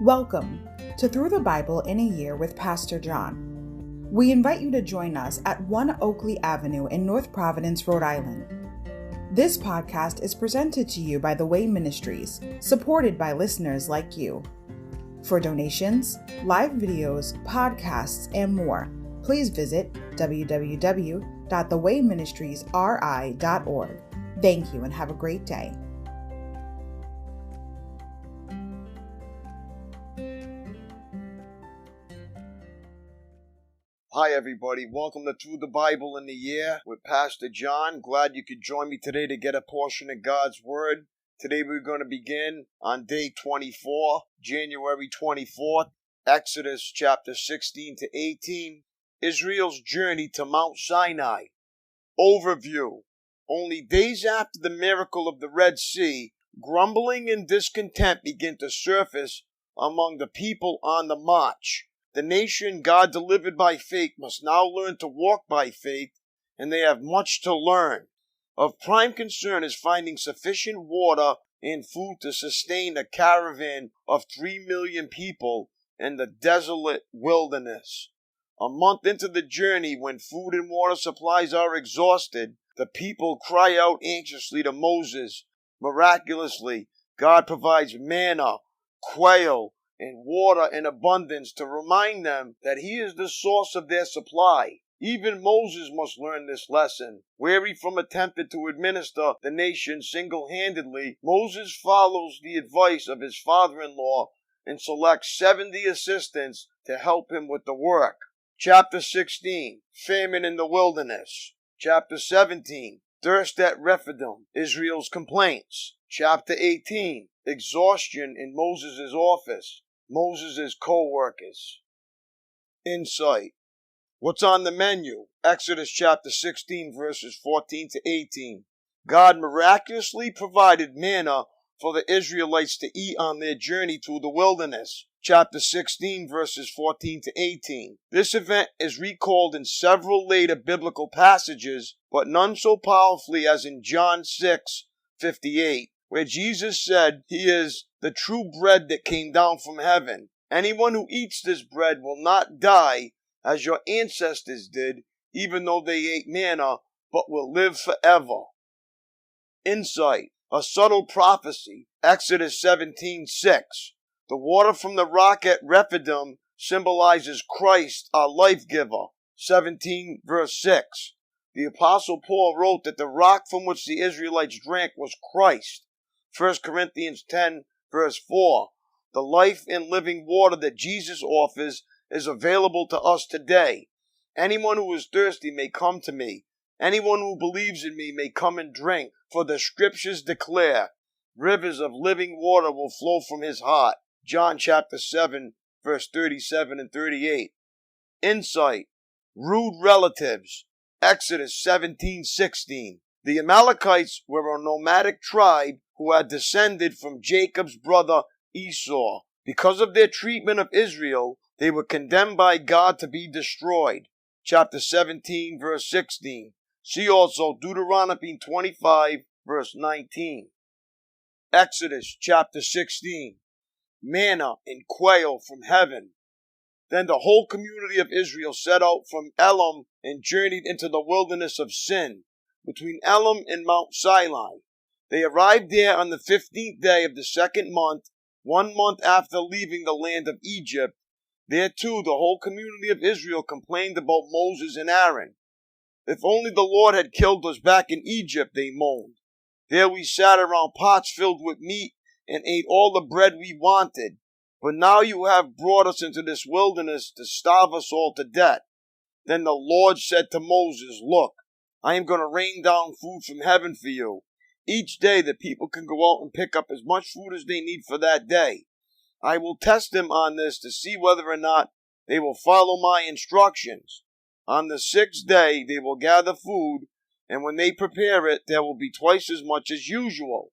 Welcome to Through the Bible in a Year with Pastor John. We invite you to join us at 1 Oakleigh Avenue in North Providence, Rhode Island. This podcast is presented to you by The Way Ministries, supported by listeners like you. For donations, live videos, podcasts, and more, please visit www.thewayministriesri.org. Thank you and have a great day. Hi everybody, welcome to Through the Bible in the Year with Pastor John. Glad you could join me today to get a portion of God's Word. Today we're going to begin on day 24, January 24th, Exodus chapter 16 to 18, Israel's journey to Mount Sinai. Overview. Only days after the miracle of the Red Sea, grumbling and discontent begin to surface among the people on the march. The nation God delivered by faith must now learn to walk by faith, and they have much to learn. Of prime concern is finding sufficient water and food to sustain a caravan of 3 million people in the desolate wilderness. A month into the journey, when food and water supplies are exhausted, the people cry out anxiously to Moses. Miraculously, God provides manna, quail, and water in abundance to remind them that He is the source of their supply. Even Moses must learn this lesson. Weary from attempting to administer the nation single-handedly, Moses follows the advice of his father-in-law and selects 70 assistants to help him with the work. Chapter 16, Famine in the Wilderness. Chapter 17, Thirst at Rephidim, Israel's complaints. Chapter 18, Exhaustion in Moses' office, Moses' co-workers. Insight. What's on the menu? Exodus chapter 16 verses 14 to 18. God miraculously provided manna for the Israelites to eat on their journey through the wilderness. Chapter 16 verses 14 to 18. This event is recalled in several later biblical passages, but none so powerfully as in John 6:58, where Jesus said He is the true bread that came down from heaven. Anyone who eats this bread will not die as your ancestors did, even though they ate manna, but will live forever. Insight. A subtle prophecy. Exodus 17:6. The water from the rock at Rephidim symbolizes Christ, our life giver. 17 verse 6. The Apostle Paul wrote that the rock from which the Israelites drank was Christ. 1 Corinthians 10 verse 4. The life and living water that Jesus offers is available to us today. Anyone who is thirsty may come to me. Anyone who believes in me may come and drink. For the scriptures declare, rivers of living water will flow from his heart. John chapter 7 verse 37 and 38. Insight. Rude relatives. Exodus 17:16. The Amalekites were a nomadic tribe who had descended from Jacob's brother Esau. Because of their treatment of Israel, they were condemned by God to be destroyed. Chapter 17, verse 16. See also Deuteronomy 25, verse 19. Exodus chapter 16. Manna and quail from heaven. Then the whole community of Israel set out from Elim and journeyed into the wilderness of Sin, between Elim and Mount Sinai. They arrived there on the 15th day of the second month, 1 month after leaving the land of Egypt. There too the whole community of Israel complained about Moses and Aaron. If only the Lord had killed us back in Egypt, they moaned. There we sat around pots filled with meat and ate all the bread we wanted. But now you have brought us into this wilderness to starve us all to death. Then the Lord said to Moses, Look, I am going to rain down food from heaven for you. Each day the people can go out and pick up as much food as they need for that day. I will test them on this to see whether or not they will follow my instructions. On the 6th day they will gather food, and when they prepare it, there will be twice as much as usual.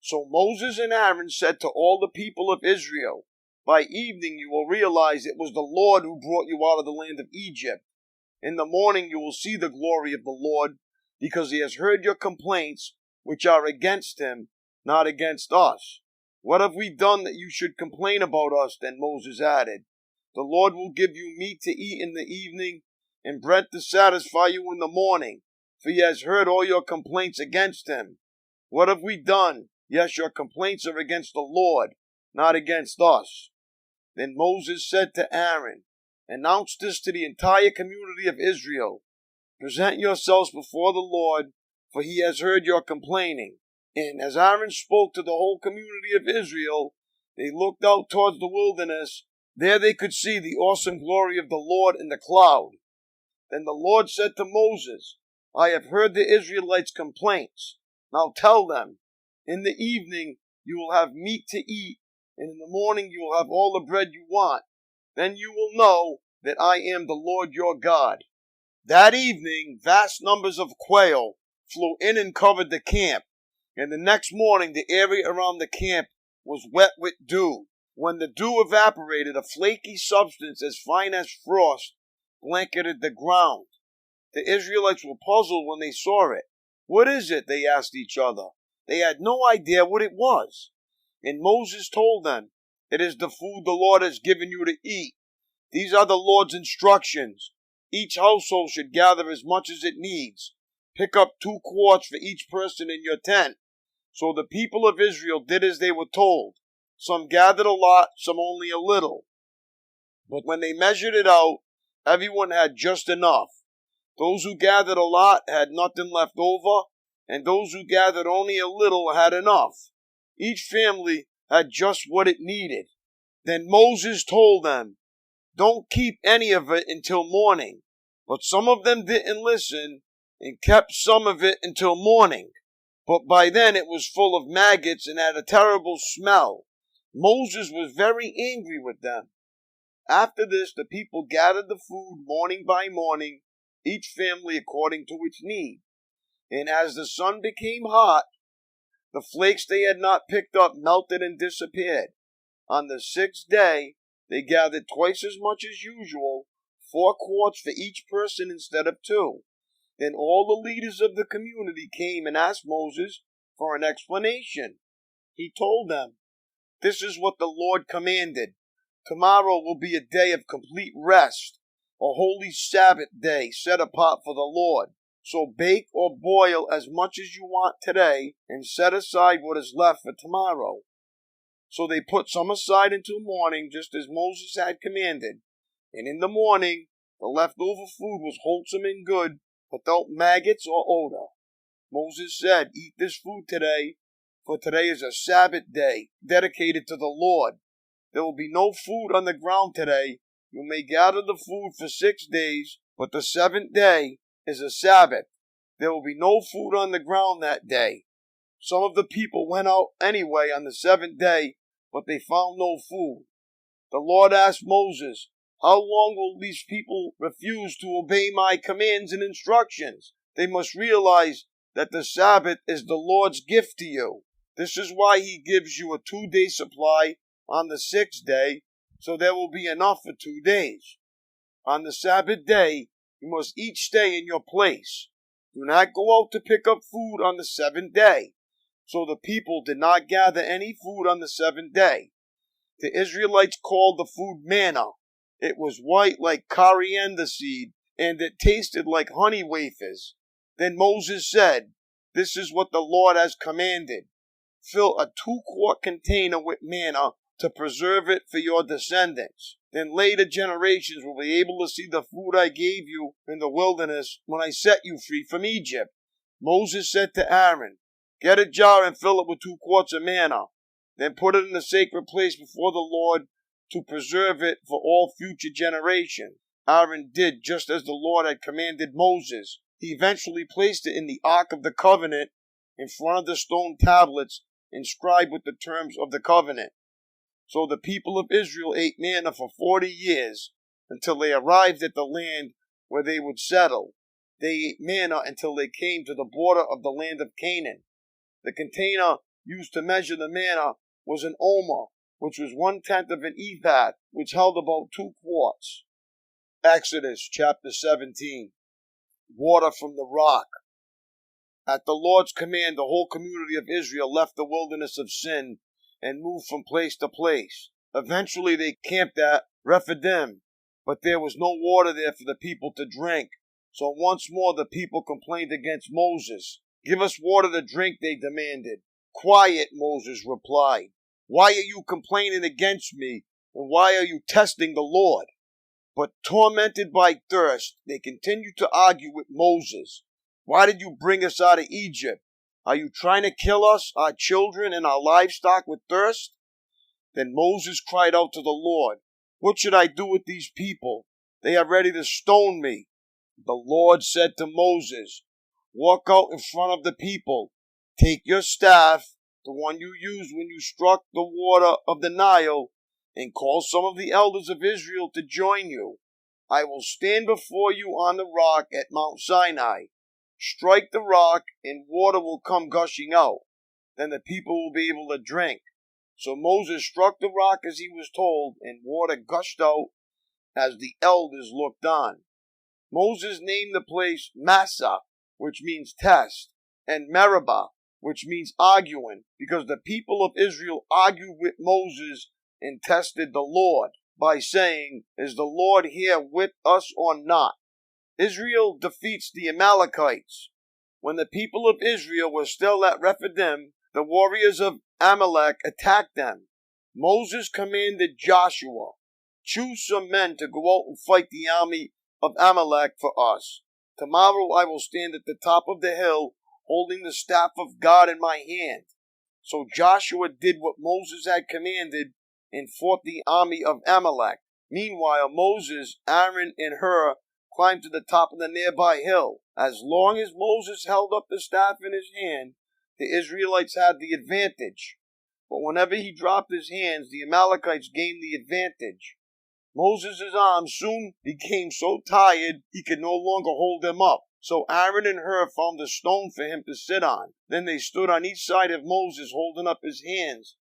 So Moses and Aaron said to all the people of Israel, By evening you will realize it was the Lord who brought you out of the land of Egypt. In the morning you will see the glory of the Lord, because He has heard your complaints, which are against Him, not against us. What have we done that you should complain about us? Then Moses added, The Lord will give you meat to eat in the evening and bread to satisfy you in the morning, for he has heard all your complaints against him. What have we done? Yes, your complaints are against the Lord, not against us. Then Moses said to Aaron, Announce this to the entire community of Israel. Present yourselves before the Lord, for he has heard your complaining. And as Aaron spoke to the whole community of Israel, they looked out towards the wilderness. There they could see the awesome glory of the Lord in the cloud. Then the Lord said to Moses, I have heard the Israelites' complaints. Now tell them, in the evening you will have meat to eat, and in the morning you will have all the bread you want. Then you will know that I am the Lord your God. That evening, vast numbers of quail flew in and covered the camp, and the next morning the area around the camp was wet with dew. When the dew evaporated, a flaky substance as fine as frost blanketed the ground. The Israelites were puzzled when they saw it. What is it? They asked each other. They had no idea what it was. And Moses told them, It is the food the Lord has given you to eat. These are the Lord's instructions. Each household should gather as much as it needs. Pick up 2 quarts for each person in your tent. So the people of Israel did as they were told. Some gathered a lot, some only a little. But when they measured it out, everyone had just enough. Those who gathered a lot had nothing left over, and those who gathered only a little had enough. Each family had just what it needed. Then Moses told them, Don't keep any of it until morning. But some of them didn't listen and kept some of it until morning. But by then it was full of maggots and had a terrible smell. Moses was very angry with them. After this, the people gathered the food morning by morning, each family according to its need. And as the sun became hot, the flakes they had not picked up melted and disappeared. On the 6th day, they gathered twice as much as usual, 4 quarts for each person instead of 2. Then all the leaders of the community came and asked Moses for an explanation. He told them, This is what the Lord commanded. Tomorrow will be a day of complete rest, a holy Sabbath day set apart for the Lord. So bake or boil as much as you want today and set aside what is left for tomorrow. So they put some aside until morning, just as Moses had commanded. And in the morning, the leftover food was wholesome and good, without maggots or odor. Moses said, Eat this food today, for today is a Sabbath day dedicated to the Lord. There will be no food on the ground today. You may gather the food for 6 days, but the 7th day is a Sabbath. There will be no food on the ground that day. Some of the people went out anyway on the 7th day, but they found no food. The Lord asked Moses, How long will these people refuse to obey my commands and instructions? They must realize that the Sabbath is the Lord's gift to you. This is why he gives you a 2-day supply on the 6th day, so there will be enough for 2 days. On the Sabbath day, you must each stay in your place. Do not go out to pick up food on the 7th day. So the people did not gather any food on the 7th day. The Israelites called the food manna. It was white like coriander seed, and it tasted like honey wafers. Then Moses said, This is what the Lord has commanded. Fill a 2-quart container with manna to preserve it for your descendants. Then later generations will be able to see the food I gave you in the wilderness when I set you free from Egypt. Moses said to Aaron, Get a jar and fill it with 2 quarts of manna. Then put it in the sacred place before the Lord to preserve it for all future generations. Aaron did just as the Lord had commanded Moses. He eventually placed it in the Ark of the Covenant in front of the stone tablets inscribed with the terms of the covenant. So the people of Israel ate manna for 40 years until they arrived at the land where they would settle. They ate manna until they came to the border of the land of Canaan. The container used to measure the manna was an omer, which was 1/10 of an ephah, which held about 2 quarts. Exodus chapter 17. Water from the rock. At the Lord's command, the whole community of Israel left the wilderness of Sin and moved from place to place. Eventually they camped at Rephidim, but there was no water there for the people to drink. So once more the people complained against Moses. "Give us water to drink," they demanded. "Quiet," Moses replied. "Why are you complaining against me, and why are you testing the Lord?" But tormented by thirst, they continued to argue with Moses. "Why did you bring us out of Egypt? Are you trying to kill us, our children, and our livestock with thirst?" Then Moses cried out to the Lord, "What should I do with these people? They are ready to stone me." The Lord said to Moses, "Walk out in front of the people. Take your staff, the one you used when you struck the water of the Nile, and call some of the elders of Israel to join you. I will stand before you on the rock at Mount Sinai. Strike the rock, and water will come gushing out. Then the people will be able to drink." So Moses struck the rock as he was told, and water gushed out as the elders looked on. Moses named the place Massah, which means test, and Meribah, which means arguing, because the people of Israel argued with Moses and tested the Lord by saying, "Is the Lord here with us or not?" Israel defeats the Amalekites. When the people of Israel were still at Rephidim, the warriors of Amalek attacked them. Moses commanded Joshua, "Choose some men to go out and fight the army of Amalek for us. Tomorrow I will stand at the top of the hill, holding the staff of God in my hand." So Joshua did what Moses had commanded and fought the army of Amalek. Meanwhile, Moses, Aaron, and Hur climbed to the top of the nearby hill. As long as Moses held up the staff in his hand, the Israelites had the advantage. But whenever he dropped his hands, the Amalekites gained the advantage. Moses' arms soon became so tired he could no longer hold them up. So Aaron and Hur found a stone for him to sit on. Then they stood on each side of Moses holding up his hands,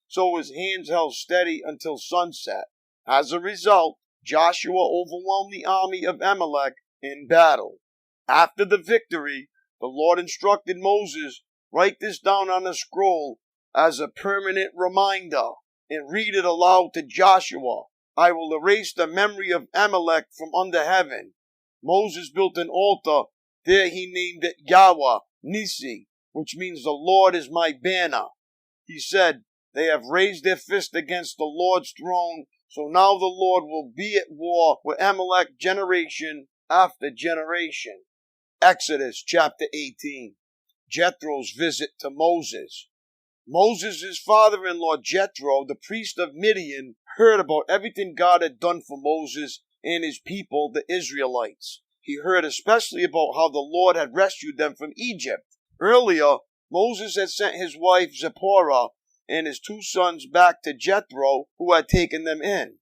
so his hands held steady until sunset. As a result, Joshua overwhelmed the army of Amalek in battle. After the victory, the Lord instructed Moses, "Write this down on a scroll as a permanent reminder and read it aloud to Joshua. I will erase the memory of Amalek from under heaven." Moses built an altar. There he named it Yahweh Nissi, which means "the Lord is my banner." He said, "They have raised their fist against the Lord's throne, so now the Lord will be at war with Amalek generation after generation." Exodus chapter 18. Jethro's visit to Moses. Moses' father-in-law Jethro, the priest of Midian, heard about everything God had done for Moses and his people, the Israelites. He heard especially about how the Lord had rescued them from Egypt. Earlier, Moses had sent his wife Zipporah and his 2 sons back to Jethro, who had taken them in.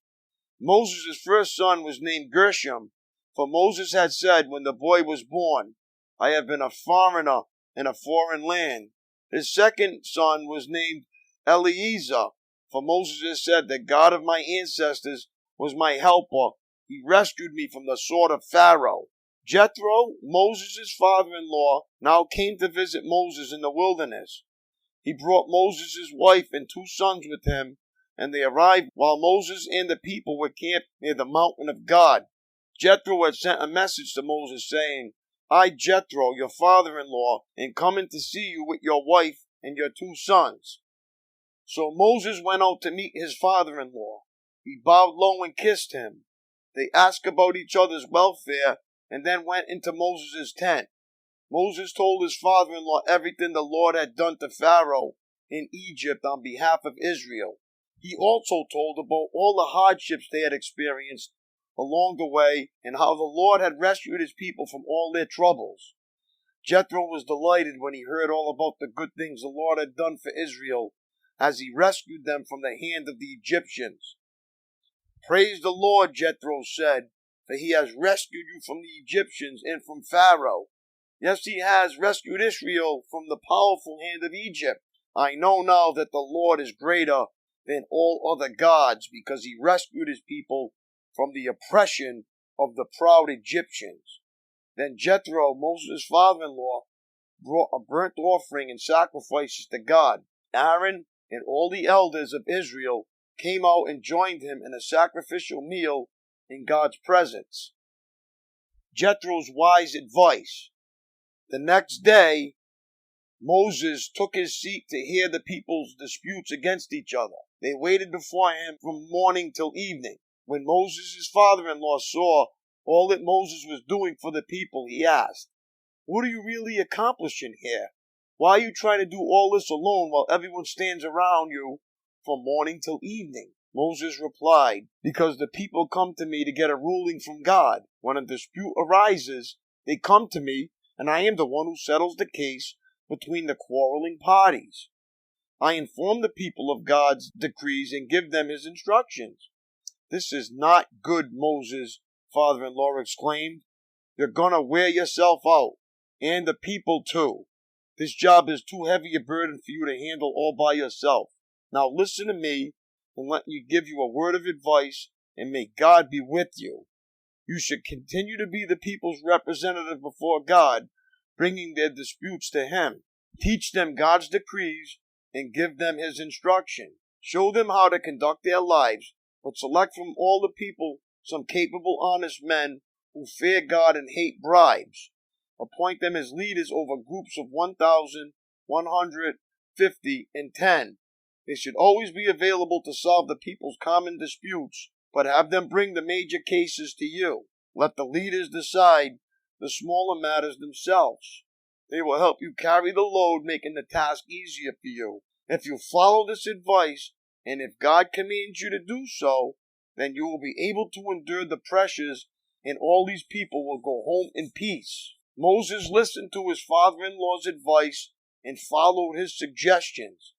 Moses' first son was named Gershom, for Moses had said when the boy was born, "I have been a foreigner in a foreign land." His second son was named Eliezer, for Moses had said, "The God of my ancestors was my helper. He rescued me from the sword of Pharaoh." Jethro, Moses' father-in-law, now came to visit Moses in the wilderness. He brought Moses' wife and 2 sons with him, and they arrived while Moses and the people were camped near the mountain of God. Jethro had sent a message to Moses saying, "I, Jethro, your father-in-law, am coming to see you with your wife and your 2 sons." So Moses went out to meet his father-in-law. He bowed low and kissed him. They asked about each other's welfare and then went into Moses' tent. Moses told his father-in-law everything the Lord had done to Pharaoh in Egypt on behalf of Israel. He also told about all the hardships they had experienced along the way and how the Lord had rescued his people from all their troubles. Jethro was delighted when he heard all about the good things the Lord had done for Israel as he rescued them from the hand of the Egyptians. "Praise the Lord," Jethro said, "for he has rescued you from the Egyptians and from Pharaoh. Yes, he has rescued Israel from the powerful hand of Egypt. I know now that the Lord is greater than all other gods because he rescued his people from the oppression of the proud Egyptians." Then Jethro, Moses' father-in-law, brought a burnt offering and sacrifices to God. Aaron and all the elders of Israel came out and joined him in a sacrificial meal in God's presence. Jethro's wise advice. The next day, Moses took his seat to hear the people's disputes against each other. They waited before him from morning till evening. When Moses' father-in-law saw all that Moses was doing for the people, he asked, "What are you really accomplishing here? Why are you trying to do all this alone while everyone stands around you from morning till evening?" Moses replied, "Because the people come to me to get a ruling from God. When a dispute arises, they come to me, and I am the one who settles the case between the quarreling parties. I inform the people of God's decrees and give them his instructions." "This is not good, Moses," father-in-law exclaimed. "You're gonna wear yourself out, and the people too. This job is too heavy a burden for you to handle all by yourself. Now listen to me, and let me give you a word of advice, and may God be with you. You should continue to be the people's representative before God, bringing their disputes to him. Teach them God's decrees and give them his instruction. Show them how to conduct their lives, but select from all the people some capable, honest men who fear God and hate bribes. Appoint them as leaders over groups of 1,000, 150, and 10. They should always be available to solve the people's common disputes, but have them bring the major cases to you. Let the leaders decide the smaller matters themselves. They will help you carry the load, making the task easier for you. If you follow this advice, and if God commands you to do so, then you will be able to endure the pressures, and all these people will go home in peace." Moses listened to his father-in-law's advice and followed his suggestions.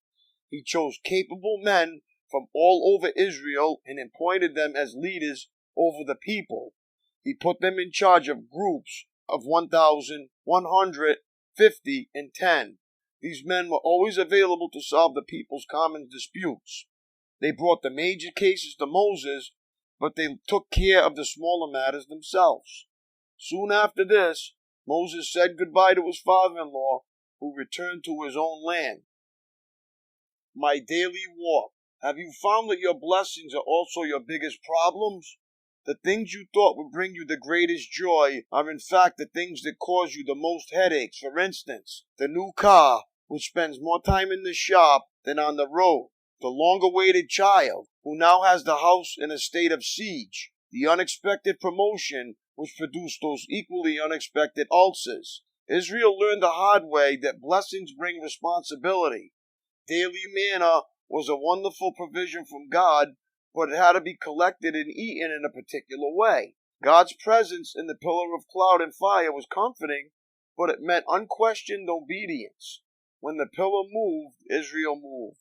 He chose capable men from all over Israel and appointed them as leaders over the people. He put them in charge of groups of 1,000, 150, and 10. These men were always available to solve the people's common disputes. They brought the major cases to Moses, but they took care of the smaller matters themselves. Soon after this, Moses said goodbye to his father-in-law, who returned to his own land. My daily walk. Have you found that your blessings are also your biggest problems? The things you thought would bring you the greatest joy are in fact the things that cause you the most headaches. For instance, the new car, which spends more time in the shop than on the road. The long-awaited child, who now has the house in a state of siege. The unexpected promotion, which produced those equally unexpected ulcers. Israel learned the hard way that blessings bring responsibility. Daily manna was a wonderful provision from God, but it had to be collected and eaten in a particular way. God's presence in the pillar of cloud and fire was comforting, but it meant unquestioned obedience. When the pillar moved, Israel moved.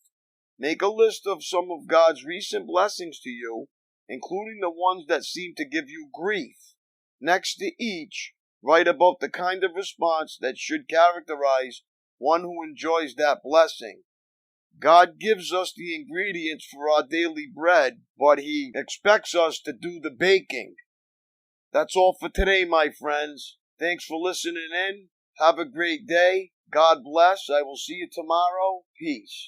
Make a list of some of God's recent blessings to you, including the ones that seem to give you grief. Next to each, write about the kind of response that should characterize one who enjoys that blessing. God gives us the ingredients for our daily bread, but He expects us to do the baking. That's all for today, my friends. Thanks for listening in. Have a great day. God bless. I will see you tomorrow. Peace.